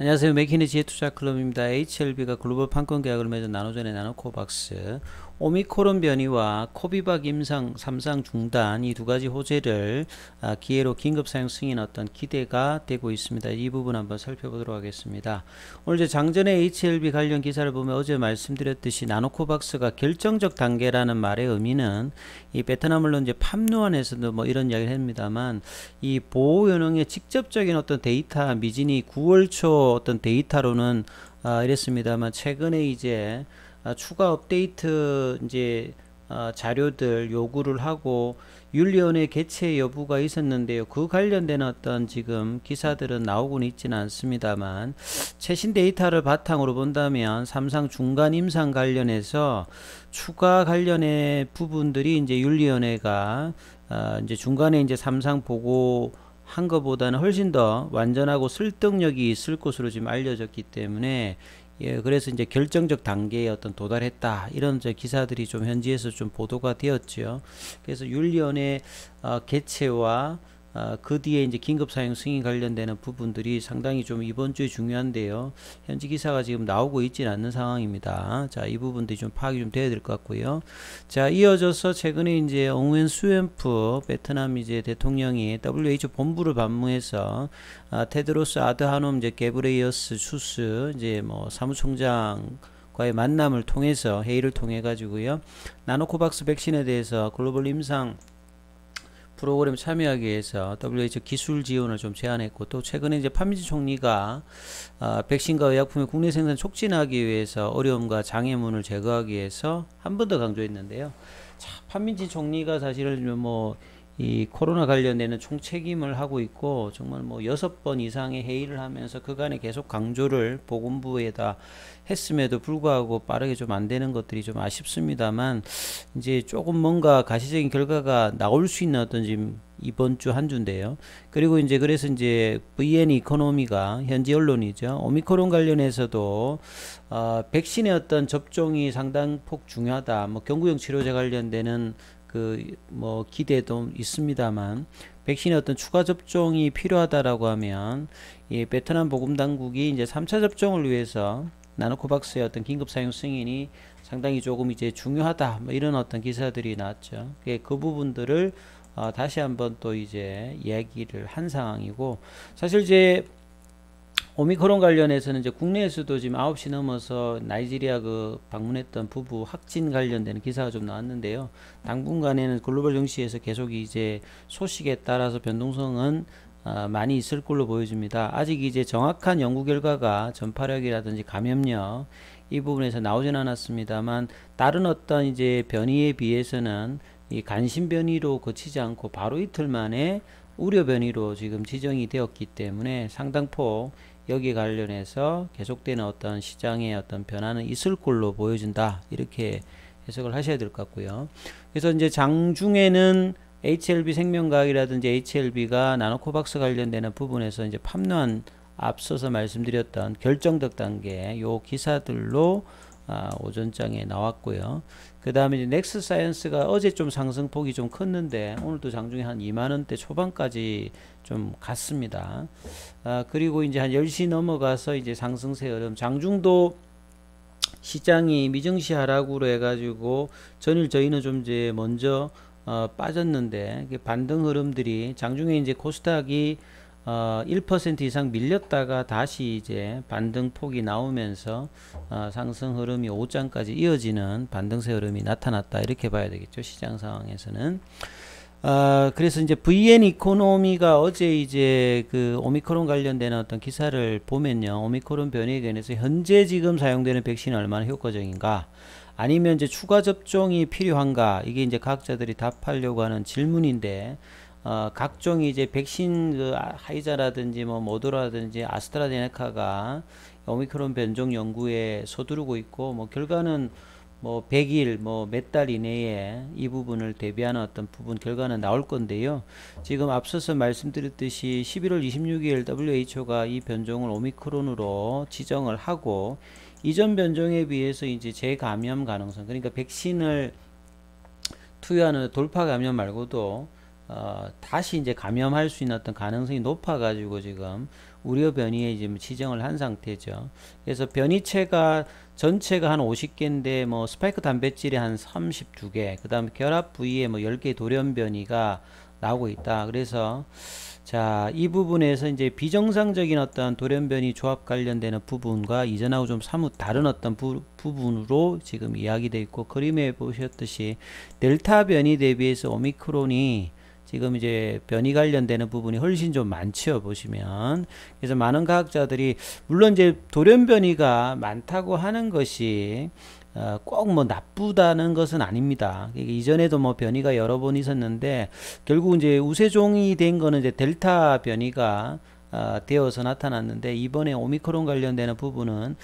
안녕하세요. 맥키니 지혜투자클럽입니다. HLB가 글로벌 판권 계약을 맺은 나노전의 나노코박스, 오미크론 변이와 코비박 임상 3상 중단 이 두 가지 호재를 기회로 긴급 사용 승인 어떤 기대가 되고 있습니다. 이 부분 한번 살펴보도록 하겠습니다. 오늘 이제 장전의 HLB 관련 기사를 보면 어제 말씀드렸듯이 나노코박스가 결정적 단계라는 말의 의미는 이 베트남 물론 이제 팜누안에서도 뭐 이런 이야기를 합니다만 이 보호 연령의 직접적인 어떤 데이터 미진이 9월 초 어떤 데이터로는 이랬습니다만 최근에 이제 추가 업데이트 이제 자료들 요구를 하고 윤리위원회 개최 여부가 있었는데요. 그 관련된 어떤 지금 기사들은 나오고는 있지는 않습니다만 최신 데이터를 바탕으로 본다면 삼상 중간 임상 관련해서 추가 관련의 부분들이 이제 윤리위원회가 이제 중간에 이제 삼상 보고 한 것보다는 훨씬 더 완전하고 설득력이 있을 것으로 지금 알려졌기 때문에 그래서 이제 결정적 단계에 어떤 도달했다 이런 기사들이 좀 현지에서 좀 보도가 되었죠. 그래서 윤리위원회 개최와 그 뒤에 이제 긴급 사용 승인 관련되는 부분들이 상당히 좀 이번 주에 중요한데요. 현지 기사가 지금 나오고 있지는 않는 상황입니다. 자, 이 부분들이 좀 파악이 좀 돼야 될 것 같고요. 자, 이어져서 최근에 이제 옹웬 수엔프 베트남 이제 대통령이 WHO 본부를 방문해서 테드로스 아드하놈 이제 게브레이어스 추스 이제 뭐 사무총장 과의 만남을 통해서 회의를 통해 가지고요. 나노코박스 백신에 대해서 글로벌 임상 프로그램 참여하기 위해서 WHO 기술 지원을 좀 제안했고, 또 최근에 이제 판민지 총리가 백신과 의약품의 국내 생산 촉진하기 위해서 어려움과 장애물을 제거하기 위해서 한 번 더 강조했는데요. 자, 판민지 총리가 사실은 뭐 이 코로나 관련되는 총책임을 하고 있고 정말 뭐 6번 이상의 회의를 하면서 그간에 계속 강조를 보건부에다 했음에도 불구하고 빠르게 좀 안 되는 것들이 좀 아쉽습니다만 이제 조금 뭔가 가시적인 결과가 나올 수 있는 어떤 지금 이번 주 한 주인데요. 그리고 이제 그래서 이제 VN 이코노미가 현지 언론이죠. 오미크론 관련해서도 백신의 어떤 접종이 상당폭 중요하다. 뭐 경구용 치료제 관련되는 그 뭐 기대도 있습니다만 백신의 어떤 추가 접종이 필요하다라고 하면 이 베트남 보건 당국이 이제 3차 접종을 위해서 나노코박스의 어떤 긴급 사용 승인이 상당히 조금 이제 중요하다 뭐 이런 어떤 기사들이 나왔죠. 그 부분들을 다시 한번 또 이제 이야기를 한 상황이고, 사실 이제 오미크론 관련해서는 이제 국내에서도 지금 9시 넘어서 나이지리아 그 방문했던 부부 확진 관련되는 기사가 좀 나왔는데요. 당분간에는 글로벌 증시에서 계속 이제 소식에 따라서 변동성은 많이 있을 걸로 보여집니다. 아직 이제 정확한 연구 결과가 전파력이라든지 감염력 이 부분에서 나오진 않았습니다만 다른 어떤 이제 변이에 비해서는 이 간신 변이로 거치지 않고 바로 이틀 만에 우려 변이로 지금 지정이 되었기 때문에 상당폭 여기 관련해서 계속되는 어떤 시장의 어떤 변화는 있을 걸로 보여진다. 이렇게 해석을 하셔야 될 것 같고요. 그래서 이제 장중에는 HLB 생명과학이라든지 HLB가 나노코박스 관련되는 부분에서 이제 팜노한 앞서서 말씀드렸던 결정적 단계 요 기사들로 오전장에 나왔고요. 그 다음에 이제 넥스 사이언스가 어제 좀 상승폭이 좀 컸는데 오늘도 장중에 한 2만원대 초반까지 좀 갔습니다. 그리고 이제 한 10시 넘어가서 이제 상승세 흐름, 장중도 시장이 미증시 하락으로 해가지고 전일 저희는 좀 이제 먼저 빠졌는데 반등 흐름들이 장중에 이제 코스닥이 1% 이상 밀렸다가 다시 이제 반등 폭이 나오면서 상승 흐름이 5장까지 이어지는 반등세 흐름이 나타났다 이렇게 봐야 되겠죠. 시장 상황에서는. 그래서 이제 VN 이코노미가 어제 이제 그 오미크론 관련되는 어떤 기사를 보면요. 오미크론 변이에 관해서 현재 지금 사용되는 백신이 얼마나 효과적인가, 아니면 이제 추가 접종이 필요한가, 이게 이제 과학자들이 답하려고 하는 질문인데, 각종 이제 백신 그 하이자라든지 뭐 모더라든지 아스트라제네카가 오미크론 변종 연구에 서두르고 있고, 뭐 결과는 뭐 100일 뭐 몇 달 이내에 이 부분을 대비하는 어떤 부분 결과는 나올 건데요. 지금 앞서서 말씀드렸듯이 11월 26일 WHO가 이 변종을 오미크론으로 지정을 하고, 이전 변종에 비해서 이제 재감염 가능성, 그러니까 백신을 투여하는 돌파 감염 말고도 다시 이제 감염할 수 있는 어떤 가능성이 높아가지고 지금 우려 변이에 지금 지정을 한 상태죠. 그래서 변이체가 전체가 한 50개인데 뭐 스파이크 단백질이 한 32개, 그 다음에 결합 부위에 뭐 10개 돌연 변이가 나오고 있다. 그래서 자, 이 부분에서 이제 비정상적인 어떤 돌연변이 조합 관련되는 부분과 이전하고 좀 사뭇 다른 어떤 부분으로 지금 이야기되어 있고, 그림에 보셨듯이 델타 변이 대비해서 오미크론이 지금 이제 변이 관련되는 부분이 훨씬 좀 많죠, 보시면. 그래서 많은 과학자들이 물론 이제 돌연변이가 많다고 하는 것이 꼭 뭐 나쁘다는 것은 아닙니다. 이전에도 뭐 변이가 여러 번 있었는데 결국 이제 우세종이 된 거는 이제 델타 변이가 되어서 나타났는데, 이번에 오미크론 관련되는 부분은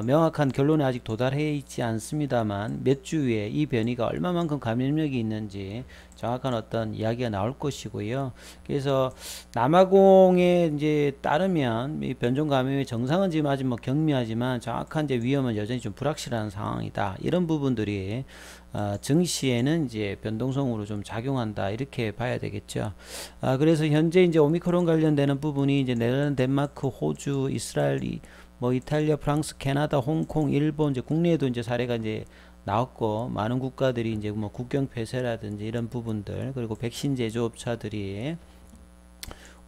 명확한 결론에 아직 도달해 있지 않습니다만 몇 주 후에 이 변이가 얼마만큼 감염력이 있는지 정확한 어떤 이야기가 나올 것이고요. 그래서 남아공에 이제 따르면 이 변종 감염의 정상은 지금 아직 뭐 경미하지만 정확한 이제 위험은 여전히 좀 불확실한 상황이다. 이런 부분들이 증시에는 이제 변동성으로 좀 작용한다, 이렇게 봐야 되겠죠. 그래서 현재 이제 오미크론 관련되는 부분이 이제 네덜란드, 덴마크, 호주, 이스라엘, 뭐 이탈리아, 프랑스, 캐나다, 홍콩, 일본, 이제 국내에도 이제 사례가 이제 나왔고, 많은 국가들이 이제 뭐 국경 폐쇄라든지 이런 부분들, 그리고 백신 제조업체들이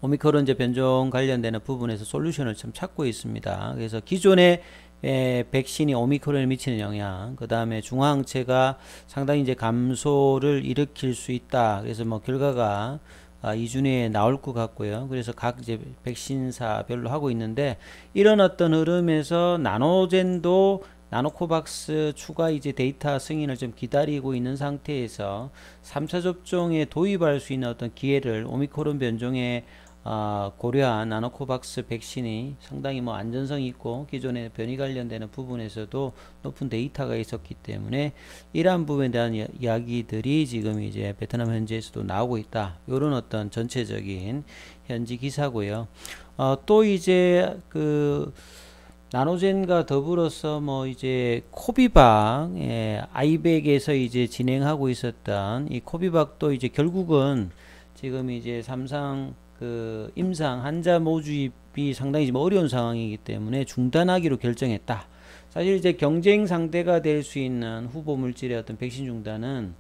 오미크론 이제 변종 관련되는 부분에서 솔루션을 참 찾고 있습니다. 그래서 기존의 백신이 오미크론에 미치는 영향, 그 다음에 중화항체가 상당히 이제 감소를 일으킬 수 있다. 그래서 뭐 결과가 2주 내에 나올 것 같고요. 그래서 각 이제 백신사별로 하고 있는데, 이런 어떤 흐름에서 나노젠도 나노코박스 추가 이제 데이터 승인을 좀 기다리고 있는 상태에서 3차 접종에 도입할 수 있는 어떤 기회를 오미크론 변종에 고려한 나노코박스 백신이 상당히 뭐 안전성이 있고 기존의 변이 관련되는 부분에서도 높은 데이터가 있었기 때문에 이러한 부분에 대한 이야기들이 지금 이제 베트남 현지에서도 나오고 있다. 이런 어떤 전체적인 현지 기사고요. 또 이제 그 나노젠과 더불어서 뭐 이제 코비박, 아이백에서 이제 진행하고 있었던 이 코비박도 이제 결국은 지금 이제 삼상 그 임상 환자 모집이 상당히 좀 어려운 상황이기 때문에 중단하기로 결정했다. 사실 이제 경쟁 상대가 될 수 있는 후보 물질의 어떤 백신 중단은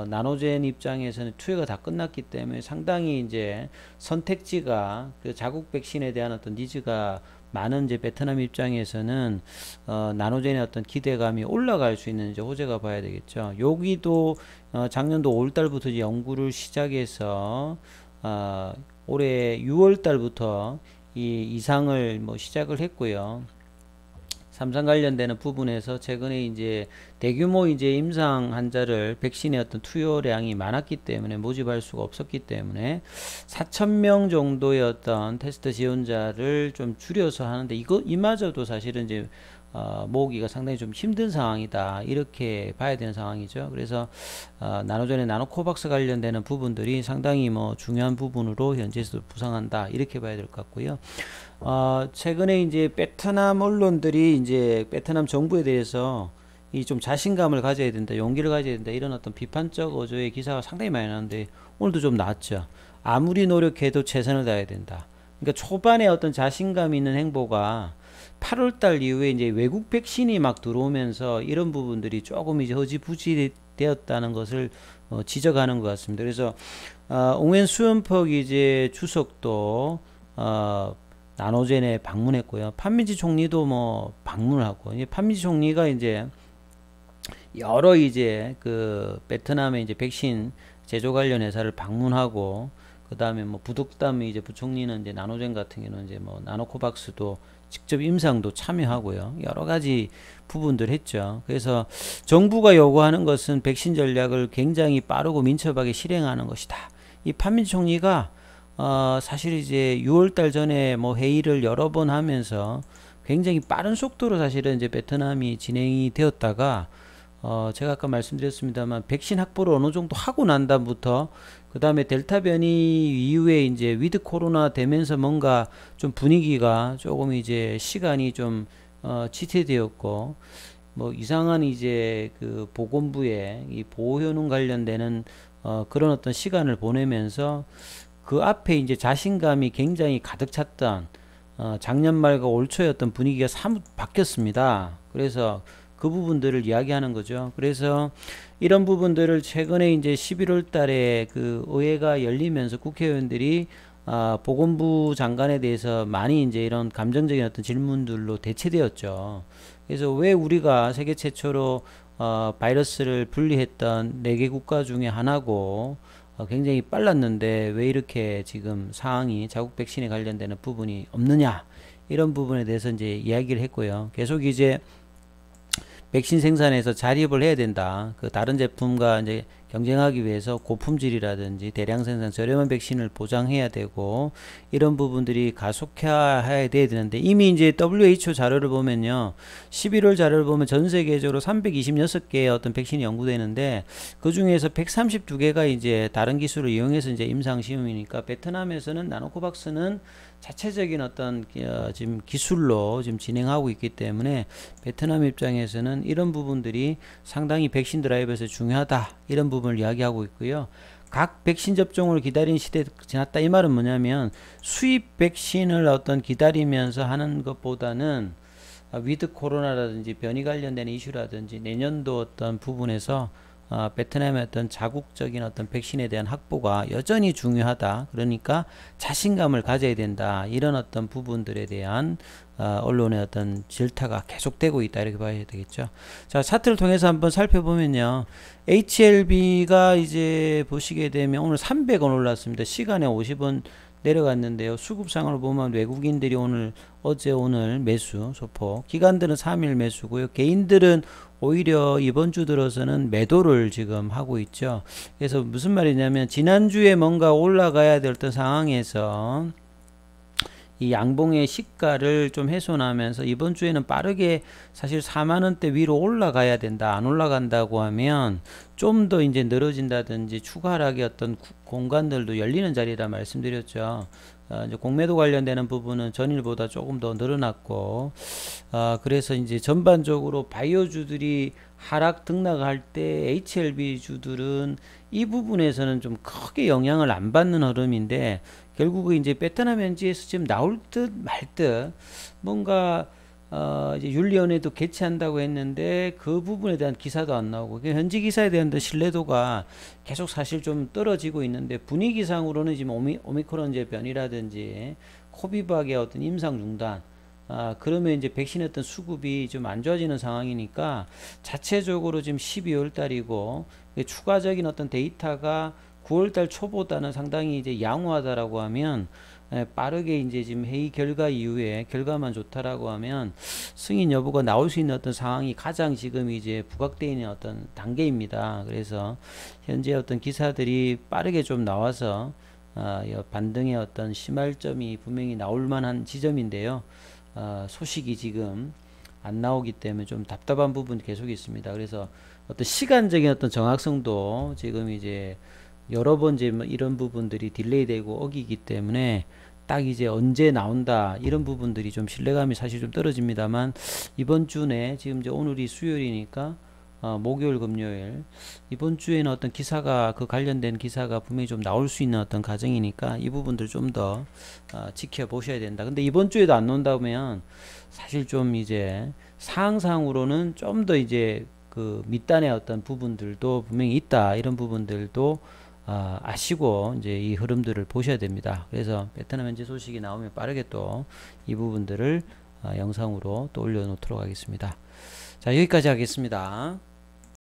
나노젠 입장에서는 투여가 다 끝났기 때문에 상당히 이제 선택지가, 그 자국 백신에 대한 어떤 니즈가 많은 이제 베트남 입장에서는 나노젠의 어떤 기대감이 올라갈 수 있는 이제 호재가 봐야 되겠죠. 여기도 작년도 5월달부터 이제 연구를 시작해서 올해 6월달부터 이 이상을 뭐 시작을 했고요. 삼상 관련되는 부분에서 최근에 이제 대규모 이제 임상 환자를 백신의 어떤 투여량이 많았기 때문에 모집할 수가 없었기 때문에 4,000명 정도의 어떤 테스트 지원자를 좀 줄여서 하는데, 이마저도 사실은 이제 모으기가 상당히 좀 힘든 상황이다, 이렇게 봐야 되는 상황이죠. 그래서 나노전의 나노코박스 관련되는 부분들이 상당히 뭐 중요한 부분으로 현재에서도 부상한다, 이렇게 봐야 될 것 같고요. 최근에 이제 베트남 언론들이 이제 베트남 정부에 대해서 이 좀 자신감을 가져야 된다, 용기를 가져야 된다, 이런 어떤 비판적 어조의 기사가 상당히 많이 나왔는데 오늘도 좀 나왔죠. 아무리 노력해도 최선을 다해야 된다. 그러니까 초반에 어떤 자신감 있는 행보가 8월달 이후에 이제 외국 백신이 막 들어오면서 이런 부분들이 조금 이제 허지부지 되었다는 것을 지적하는 것 같습니다. 그래서 옹웬 수연퍽 이제 주석도 나노젠에 방문했고요. 판민지 총리도 뭐 방문을 하고, 이제 판민지 총리가 이제 여러 이제 그 베트남의 이제 백신 제조 관련 회사를 방문하고, 그 다음에 뭐 부득담 이제 부총리는 이제 나노젠 같은 경우는 이제 뭐 나노코박스도 직접 임상도 참여하고요. 여러 가지 부분들 했죠. 그래서 정부가 요구하는 것은 백신 전략을 굉장히 빠르고 민첩하게 실행하는 것이다. 이 판민지 총리가 사실 이제 6월달 전에 뭐 회의를 여러 번 하면서 굉장히 빠른 속도로 사실은 이제 베트남이 진행이 되었다가 제가 아까 말씀드렸습니다만 백신 확보를 어느 정도 하고 난 다음부터 그 다음에 델타 변이 이후에 이제 위드 코로나 되면서 뭔가 좀 분위기가 조금 이제 시간이 좀 지체되었고, 뭐 이상한 이제 그 보건부의 이 보호 효능 관련되는 그런 어떤 시간을 보내면서 그 앞에 이제 자신감이 굉장히 가득 찼던 작년 말과 올 초의 어떤 분위기가 사뭇 바뀌었습니다. 그래서 그 부분들을 이야기하는 거죠. 그래서 이런 부분들을 최근에 이제 11월 달에 그 의회가 열리면서 국회의원들이 보건부 장관에 대해서 많이 이제 이런 감정적인 어떤 질문들로 대체되었죠. 그래서 왜 우리가 세계 최초로 바이러스를 분리했던 4개 국가 중에 하나고 굉장히 빨랐는데 왜 이렇게 지금 상황이 자국 백신에 관련되는 부분이 없느냐, 이런 부분에 대해서 이제 이야기를 했고요. 계속 이제 백신 생산에서 자립을 해야 된다. 그 다른 제품과 이제 경쟁하기 위해서 고품질이라든지 대량 생산 저렴한 백신을 보장해야 되고, 이런 부분들이 가속화해야 돼야 되는데, 이미 이제 WHO 자료를 보면요, 11월 자료를 보면 전 세계적으로 326개의 어떤 백신이 연구되는데 그 중에서 132개가 이제 다른 기술을 이용해서 이제 임상 시험이니까, 베트남에서는 나노코박스는 자체적인 어떤 지금 기술로 지금 진행하고 있기 때문에 베트남 입장에서는 이런 부분들이 상당히 백신 드라이브에서 중요하다, 이런 부분을 이야기하고 있고요. 각 백신 접종을 기다린 시대 지났다, 이 말은 뭐냐면 수입 백신을 어떤 기다리면서 하는 것보다는 위드 코로나라든지 변이 관련된 이슈라든지 내년도 어떤 부분에서 베트남의 어떤 자국적인 어떤 백신에 대한 확보가 여전히 중요하다. 그러니까 자신감을 가져야 된다. 이런 어떤 부분들에 대한 언론의 어떤 질타가 계속되고 있다, 이렇게 봐야 되겠죠. 자, 차트를 통해서 한번 살펴보면요, HLB가 이제 보시게 되면 오늘 300원 올랐습니다. 시간에 50원 내려갔는데요. 수급상으로 보면 외국인들이 어제 오늘 매수 소폭, 기관들은 3일 매수고요. 개인들은 오히려 이번 주 들어서는 매도를 지금 하고 있죠. 그래서 무슨 말이냐면 지난주에 뭔가 올라가야 될 어떤 상황에서 이 양봉의 시가를 좀 훼손하면서 이번 주에는 빠르게 사실 4만원대 위로 올라가야 된다. 안 올라간다고 하면 좀 더 이제 늘어진다든지 추가 하락의 어떤 공간들도 열리는 자리라 말씀드렸죠. 이제 공매도 관련되는 부분은 전일보다 조금 더 늘어났고, 그래서 이제 전반적으로 바이오주들이 하락 등락할 때 HLB 주들은 이 부분에서는 좀 크게 영향을 안 받는 흐름인데, 결국은 이제 베트남 현지에서 지금 나올 듯 말 듯 뭔가 이제 윤리위원회도 개최한다고 했는데 그 부분에 대한 기사도 안 나오고, 현지 기사에 대한 신뢰도가 계속 사실 좀 떨어지고 있는데, 분위기상으로는 지금 오미크론제 변이라든지 코비박의 어떤 임상 중단, 그러면 이제 백신의 어떤 수급이 좀 안 좋아지는 상황이니까 자체적으로 지금 12월 달이고 추가적인 어떤 데이터가 9월 달 초보다는 상당히 이제 양호하다라고 하면, 빠르게 이제 지금 회의 결과 이후에 결과만 좋다라고 하면 승인 여부가 나올 수 있는 어떤 상황이 가장 지금 이제 부각되어 있는 어떤 단계입니다. 그래서 현재 어떤 기사들이 빠르게 좀 나와서 반등의 어떤 심할점이 분명히 나올 만한 지점인데요. 소식이 지금 안 나오기 때문에 좀 답답한 부분이 계속 있습니다. 그래서 어떤 시간적인 어떤 정확성도 지금 이제 여러 번 이제 이런 부분들이 딜레이 되고 어기기 때문에 딱 이제 언제 나온다, 이런 부분들이 좀 신뢰감이 사실 좀 떨어집니다만, 이번 주 내 지금 이제 오늘이 수요일이니까 목요일 금요일 이번 주에는 어떤 기사가 그 관련된 기사가 분명히 좀 나올 수 있는 어떤 과정이니까 이 부분들 좀 더 지켜보셔야 된다. 근데 이번 주에도 안 나온다면 사실 좀 이제 상황상으로는 좀 더 이제 그 밑단의 어떤 부분들도 분명히 있다, 이런 부분들도 아시고 이제 이 흐름들을 보셔야 됩니다. 그래서 베트남 현지 소식이 나오면 빠르게 또 이 부분들을 영상으로 또 올려놓도록 하겠습니다. 자, 여기까지 하겠습니다.